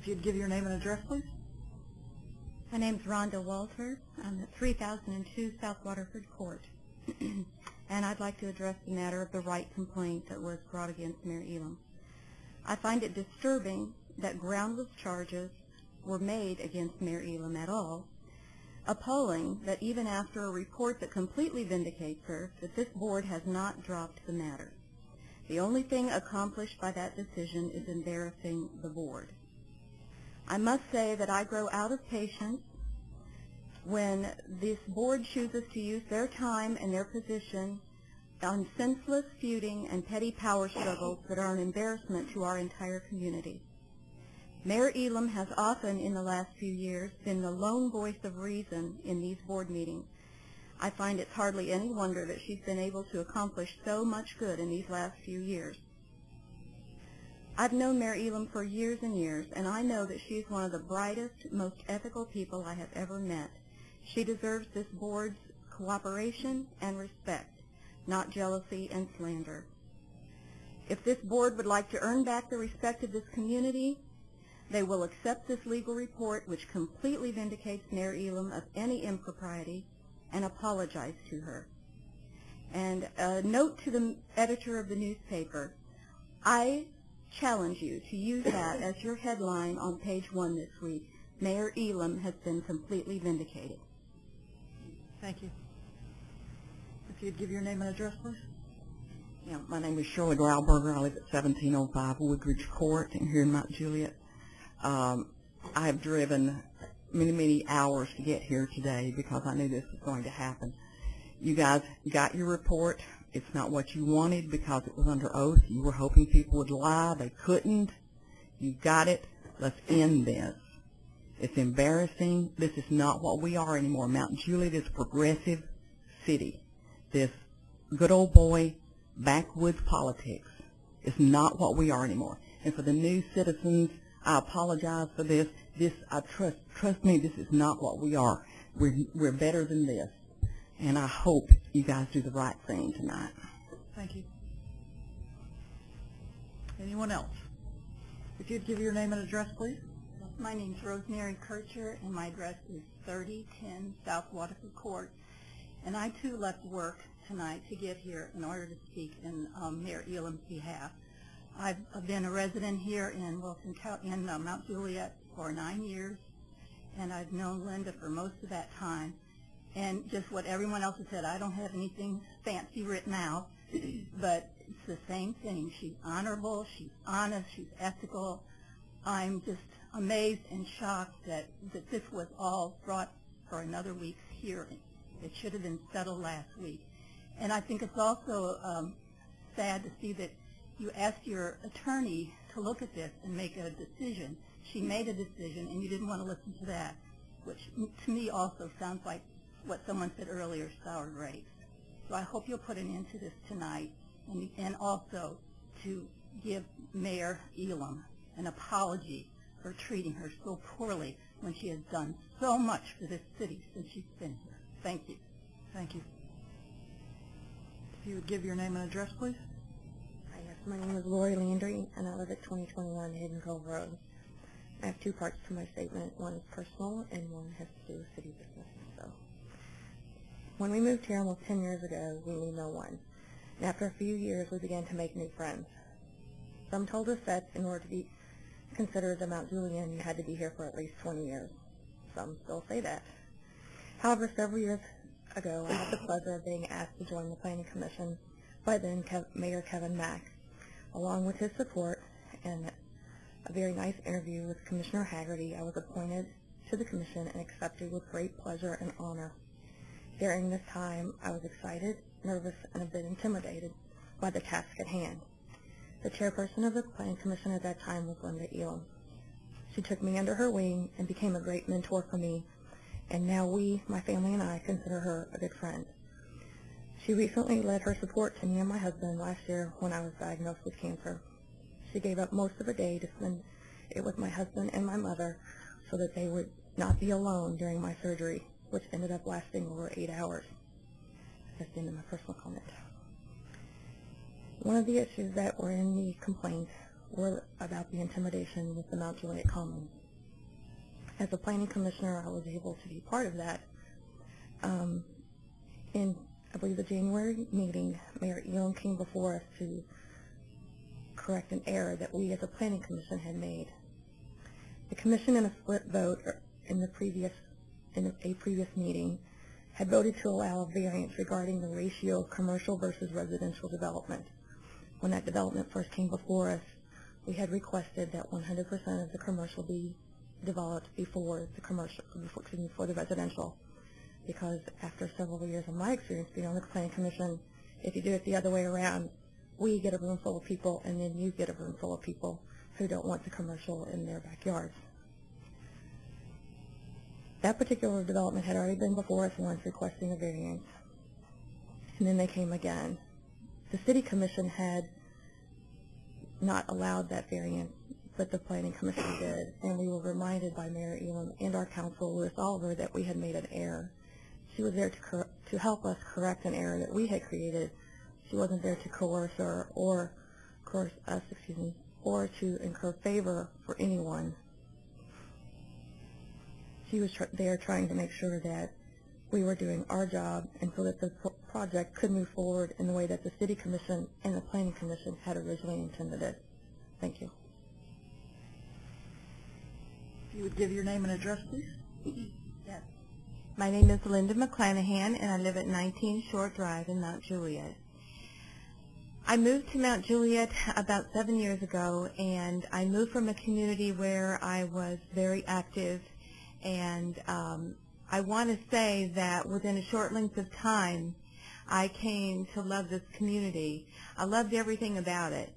If you'd give your name and address, please. My name's Rhonda Walter. I'm at 3002 South Waterford Court. And I'd like to address the matter of the right complaint that was brought against Mayor Elam. I find it disturbing that groundless charges were made against Mayor Elam at all. Appalling that even after a report that completely vindicates her, that this board has not dropped the matter. The only thing accomplished by that decision is embarrassing the board. I must say that I grow out of patience when this board chooses to use their time and their position on senseless feuding and petty power struggles that are an embarrassment to our entire community. Mayor Elam has often in the last few years been the lone voice of reason in these board meetings. I find it's hardly any wonder that she's been able to accomplish so much good in these last few years. I've known Mayor Elam for years and years, and I know that she's one of the brightest, most ethical people I have ever met. She deserves this board's cooperation and respect, not jealousy and slander. If this board would like to earn back the respect of this community, they will accept this legal report, which completely vindicates Mayor Elam of any impropriety, and apologize to her. And a note to the editor of the newspaper, I challenge you to use that as your headline on page 1 this week. Mayor Elam has been completely vindicated. Thank you. If you'd give your name and address, please. Yeah, my name is Shirley Grauberger. I live at 1705 Woodridge Court here in Mount Juliet. I have driven many hours to get here today because I knew this was going to happen. You guys got your report. It's not what you wanted because it was under oath. You were hoping people would lie. They couldn't. You got it. Let's end this. It's embarrassing. This is not what we are anymore. Mount Juliet is a progressive city. This good old boy backwoods politics is not what we are anymore. And for the new citizens, I apologize for this. Trust me, this is not what we are. We're better than this. And I hope you guys do the right thing tonight. Thank you. Anyone else? If you'd give your name and address, please. My name's Rosemary Kircher, and my address is 3010 South Waterford Court. And I, too, left work tonight to get here in order to speak in Mayor Elam's behalf. I've been a resident here in Wilson County, in Mount Juliet for 9 years, and I've known Linda for most of that time. And just what everyone else has said, I don't have anything fancy written out, but it's the same thing. She's honorable, she's honest, she's ethical. I'm just amazed and shocked that this was all brought for another week's hearing. It should have been settled last week. And I think it's also sad to see that you asked your attorney to look at this and make a decision. She made a decision, and you didn't want to listen to that, which to me also sounds like what someone said earlier, sour grapes. So I hope you'll put an end to this tonight, and also to give Mayor Elam an apology for treating her so poorly when she has done so much for this city since she's been here. Thank you. Thank you. If you would give your name and address, please. Hi, yes, my name is Lori Landry, and I live at 2021 Hidden Cove Road. I have two parts to my statement. One is personal, and one has to do with city business. So, when we moved here almost 10 years ago, we knew no one. And after a few years, we began to make new friends. Some told us that in order to be considered a Mount Julian, you had to be here for at least 20 years. Some still say that. However, several years ago, I had the pleasure of being asked to join the Planning Commission by then Mayor Kevin Mack. Along with his support and a very nice interview with Commissioner Haggerty, I was appointed to the commission and accepted with great pleasure and honor. During this time, I was excited, nervous, and a bit intimidated by the task at hand. The chairperson of the Planning Commission at that time was Linda Elam. She took me under her wing and became a great mentor for me, and now we, my family and I, consider her a good friend. She recently led her support to me and my husband last year when I was diagnosed with cancer. She gave up most of her day to spend it with my husband and my mother so that they would not be alone during my surgery, which ended up lasting over 8 hours. That's the end of my personal comment. One of the issues that were in the complaint were about the intimidation with the Mount Juliet Commons. As a planning commissioner, I was able to be part of that. In, I believe, the January meeting, Mayor Elam came before us to correct an error that we as a planning commission had made. The commission, in a split vote in a previous meeting, had voted to allow a variance regarding the ratio of commercial versus residential development. When that development first came before us, we had requested that 100% of the commercial be developed before the residential, because after several years of my experience being on the planning commission, if you do it the other way around, we get a room full of people and then you get a room full of people who don't want the commercial in their backyards. That particular development had already been before us once requesting a variance, and then they came again. The city commission had not allowed that variance, but the planning commission did, and we were reminded by Mayor Elam and our council, Louis Oliver, that we had made an error. She was there to help us correct an error that we had created. She wasn't there to coerce her or coerce us, or to incur favor for anyone. She was there trying to make sure that we were doing our job, and so that the project could move forward in the way that the city commission and the planning commission had originally intended it. Thank you. If you would give your name and address, please. Yes. My name is Linda McClanahan, and I live at 19 Short Drive in Mount Juliet. I moved to Mount Juliet about 7 years ago, and I moved from a community where I was very active, and I want to say that within a short length of time, I came to love this community. I loved everything about it.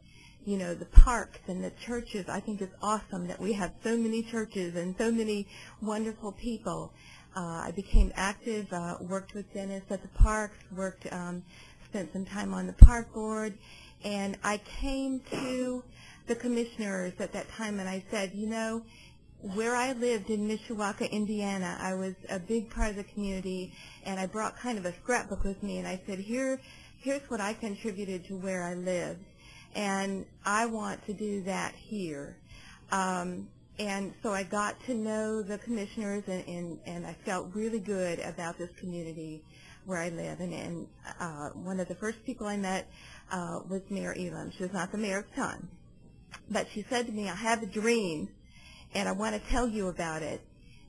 You know, the parks and the churches. I think it's awesome that we have so many churches and so many wonderful people. I became active, worked with Dennis at the parks, spent some time on the park board, and I came to the commissioners at that time and I said, you know, where I lived in Mishawaka, Indiana, I was a big part of the community, and I brought kind of a scrapbook with me, and I said, here's what I contributed to where I lived, and I want to do that here. And so I got to know the commissioners, and I felt really good about this community where I live. And one of the first people I met was Mayor Elam. She was not the mayor at the time, but she said to me, I have a dream, and I want to tell you about it.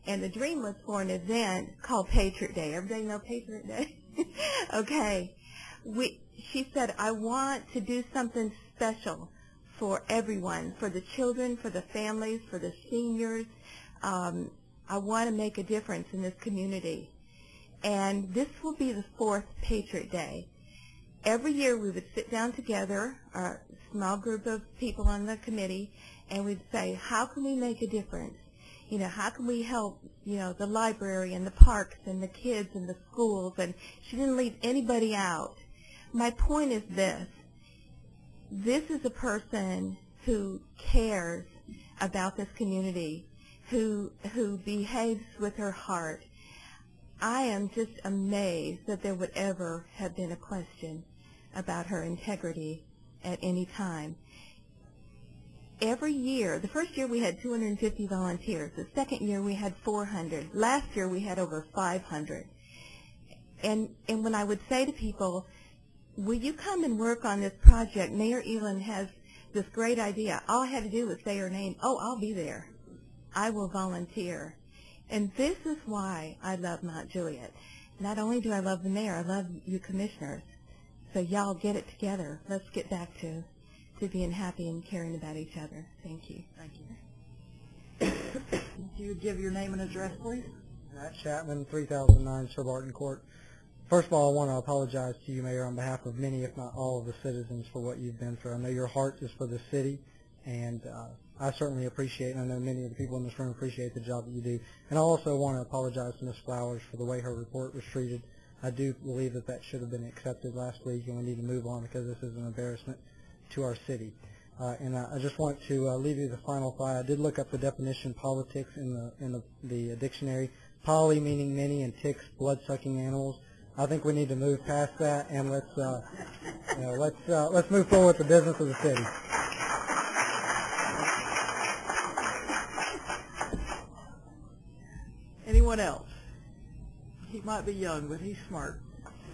And the dream was for an event called Patriot Day. Everybody know Patriot Day? Okay. She said, I want to do something special for everyone, for the children, for the families, for the seniors. I want to make a difference in this community. And this will be the 4th Patriot Day. Every year we would sit down together, a small group of people on the committee, and we'd say, how can we make a difference? You know, how can we help, you know, the library and the parks and the kids and the schools? And she didn't leave anybody out. My point is this. This is a person who cares about this community, who behaves with her heart. I am just amazed that there would ever have been a question about her integrity at any time. Every year, the first year we had 250 volunteers. The second year we had 400. Last year we had over 500. And when I would say to people, will you come and work on this project? Mayor Elam has this great idea. All I had to do was say her name. Oh, I'll be there. I will volunteer. And this is why I love Mount Juliet. Not only do I love the mayor, I love you commissioners. So y'all get it together. Let's get back to being happy and caring about each other. Thank you. Thank you. If you would give your name and address, please. Matt Chapman, 3009 Sir Barton Court. First of all, I want to apologize to you, Mayor, on behalf of many, if not all, of the citizens for what you've been through. I know your heart is for the city, and I certainly appreciate, and I know many of the people in this room appreciate the job that you do. And I also want to apologize to Ms. Flowers for the way her report was treated. I do believe that that should have been accepted last week, and we need to move on because this is an embarrassment to our city. And I just want to leave you the final thought. I did look up the definition politics in the dictionary. Poly meaning many, and ticks blood-sucking animals. I think we need to move past that, and let's move forward with the business of the city. Anyone else? He might be young, but he's smart.